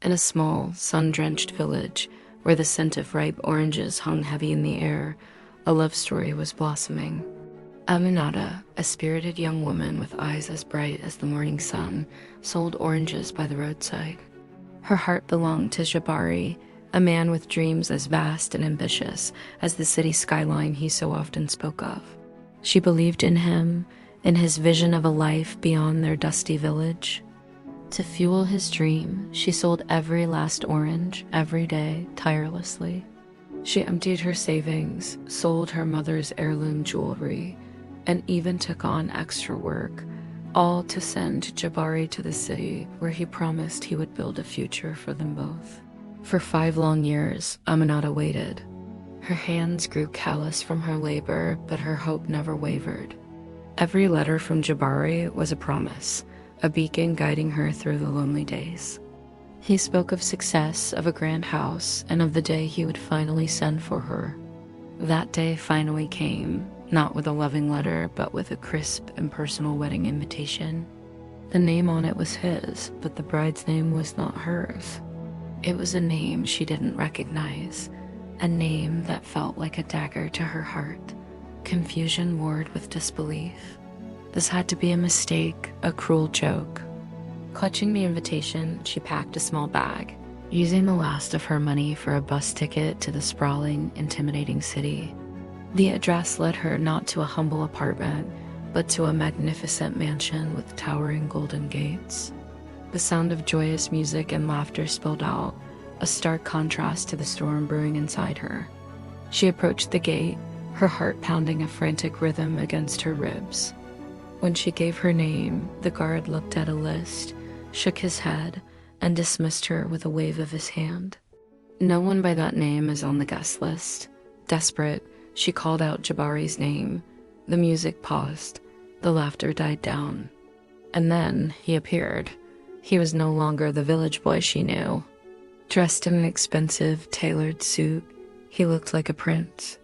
In a small, sun-drenched village, where the scent of ripe oranges hung heavy in the air, a love story was blossoming. Aminata, a spirited young woman with eyes as bright as the morning sun, sold oranges by the roadside. Her heart belonged to Jabari, a man with dreams as vast and ambitious as the city skyline he so often spoke of. She believed in him, in his vision of a life beyond their dusty village. To fuel his dream, she sold every last orange, every day, tirelessly. She emptied her savings, sold her mother's heirloom jewelry, and even took on extra work, all to send Jabari to the city where he promised he would build a future for them both. For 5 long years, Aminata waited. Her hands grew callous from her labor, but her hope never wavered. Every letter from Jabari was a promise, a beacon guiding her through the lonely days. He spoke of success, of a grand house, and of the day he would finally send for her. That day finally came, not with a loving letter, but with a crisp and personal wedding invitation. The name on it was his, but the bride's name was not hers. It was a name she didn't recognize, a name that felt like a dagger to her heart, confusion warred with disbelief. This had to be a mistake, a cruel joke. Clutching the invitation, she packed a small bag, using the last of her money for a bus ticket to the sprawling, intimidating city. The address led her not to a humble apartment, but to a magnificent mansion with towering golden gates. The sound of joyous music and laughter spilled out, a stark contrast to the storm brewing inside her. She approached the gate, her heart pounding a frantic rhythm against her ribs. When she gave her name, the guard looked at a list, shook his head, and dismissed her with a wave of his hand. No one by that name is on the guest list. Desperate, she called out Jabari's name. The music paused. The laughter died down. And then he appeared. He was no longer the village boy she knew. Dressed in an expensive, tailored suit, he looked like a prince.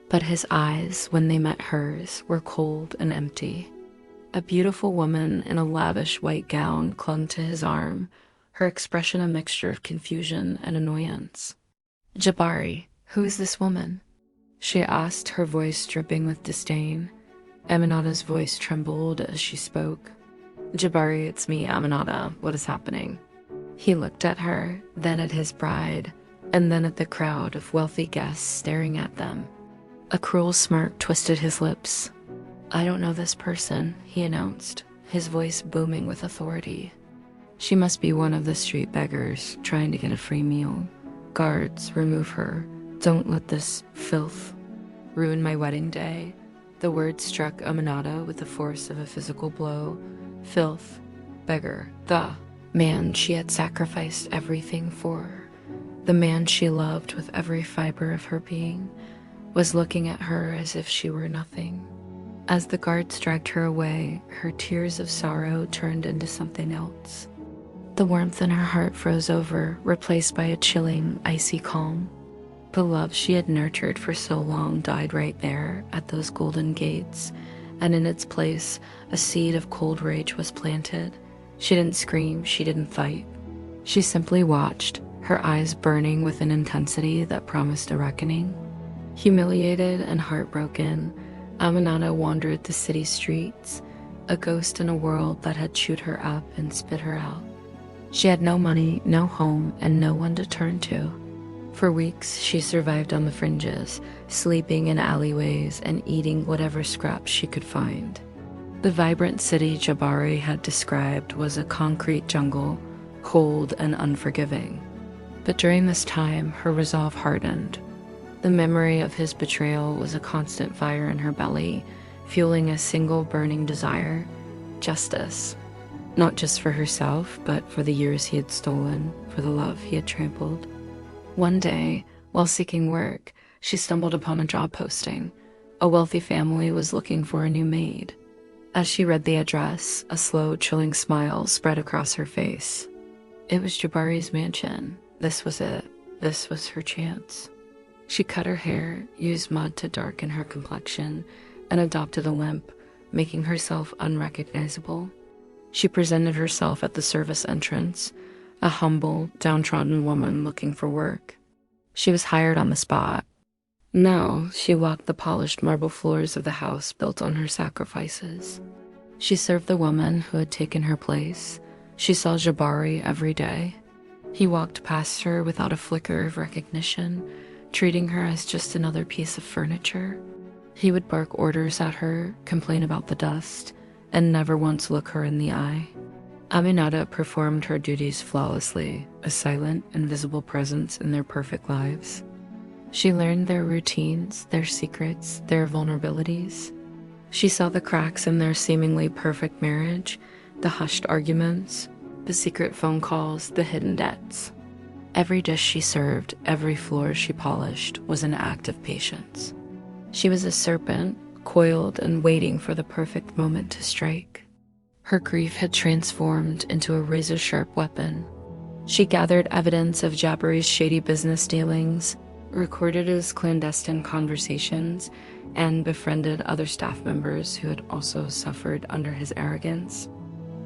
But his eyes, when they met hers, were cold and empty. A beautiful woman in a lavish white gown clung to his arm, her expression a mixture of confusion and annoyance. "Jabari, who is this woman?" she asked, her voice dripping with disdain. Aminata's voice trembled as she spoke. "Jabari, it's me, Aminata. What is happening?" He looked at her, then at his bride, and then at the crowd of wealthy guests staring at them. A cruel smirk twisted his lips. "I don't know this person," he announced, his voice booming with authority. "She must be one of the street beggars trying to get a free meal. Guards, remove her. Don't let this filth ruin my wedding day." The word struck Aminata with the force of a physical blow. Filth, beggar, the man she had sacrificed everything for, the man she loved with every fiber of her being, was looking at her as if she were nothing. As the guards dragged her away, her tears of sorrow turned into something else. The warmth in her heart froze over, replaced by a chilling, icy calm. The love she had nurtured for so long died right there, at those golden gates, and in its place, a seed of cold rage was planted. She didn't scream, she didn't fight. She simply watched, her eyes burning with an intensity that promised a reckoning. Humiliated and heartbroken, Aminata wandered the city streets, a ghost in a world that had chewed her up and spit her out. She had no money, no home, and no one to turn to. For weeks, she survived on the fringes, sleeping in alleyways and eating whatever scraps she could find. The vibrant city Jabari had described was a concrete jungle, cold and unforgiving. But during this time, her resolve hardened. The memory of his betrayal was a constant fire in her belly, fueling a single burning desire: justice. Not just for herself, but for the years he had stolen, for the love he had trampled. One day, while seeking work, she stumbled upon a job posting. A wealthy family was looking for a new maid. As she read the address, a slow, chilling smile spread across her face. It was Jabari's mansion. This was it. This was her chance. She cut her hair, used mud to darken her complexion, and adopted a limp, making herself unrecognizable. She presented herself at the service entrance, a humble, downtrodden woman looking for work. She was hired on the spot. Now, she walked the polished marble floors of the house built on her sacrifices. She served the woman who had taken her place. She saw Jabari every day. He walked past her without a flicker of recognition, treating her as just another piece of furniture. He would bark orders at her, complain about the dust, and never once look her in the eye. Aminata performed her duties flawlessly, a silent, invisible presence in their perfect lives. She learned their routines, their secrets, their vulnerabilities. She saw the cracks in their seemingly perfect marriage, the hushed arguments, the secret phone calls, the hidden debts. Every dish she served, every floor she polished, was an act of patience. She was a serpent, coiled and waiting for the perfect moment to strike. Her grief had transformed into a razor-sharp weapon. She gathered evidence of Jabari's shady business dealings, recorded his clandestine conversations, and befriended other staff members who had also suffered under his arrogance.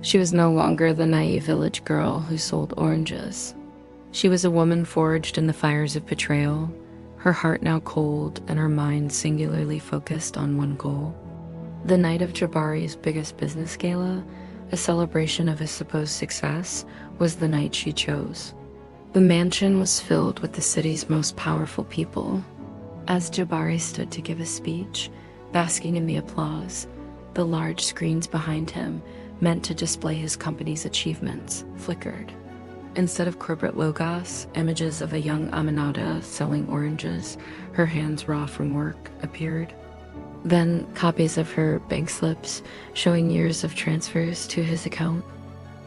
She was no longer the naive village girl who sold oranges. She was a woman forged in the fires of betrayal, her heart now cold and her mind singularly focused on one goal. The night of Jabari's biggest business gala, a celebration of his supposed success, was the night she chose. The mansion was filled with the city's most powerful people. As Jabari stood to give a speech, basking in the applause, the large screens behind him, meant to display his company's achievements, flickered. Instead of corporate logos, images of a young Aminata selling oranges, her hands raw from work, appeared. Then copies of her bank slips showing years of transfers to his account.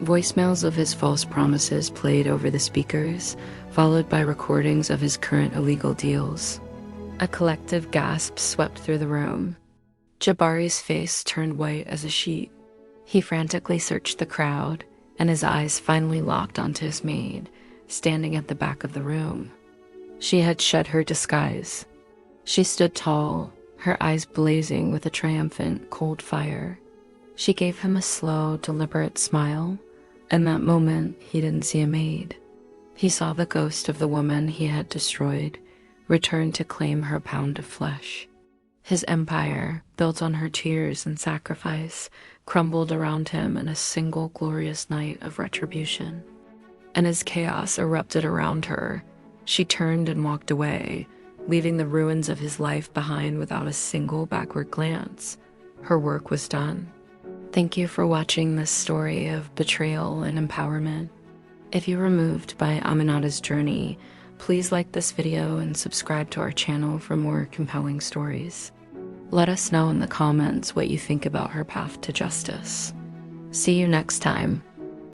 Voicemails of his false promises played over the speakers, followed by recordings of his current illegal deals. A collective gasp swept through the room. Jabari's face turned white as a sheet. He frantically searched the crowd, and his eyes finally locked onto his maid, standing at the back of the room. She had shed her disguise. She stood tall, her eyes blazing with a triumphant, cold fire. She gave him a slow, deliberate smile. In that moment, he didn't see a maid. He saw the ghost of the woman he had destroyed, return to claim her pound of flesh. His empire, built on her tears and sacrifice, crumbled around him in a single glorious night of retribution. And as chaos erupted around her, she turned and walked away, leaving the ruins of his life behind without a single backward glance. Her work was done. Thank you for watching this story of betrayal and empowerment. If you were moved by Aminata's journey, please like this video and subscribe to our channel for more compelling stories. Let us know in the comments what you think about her path to justice. See you next time.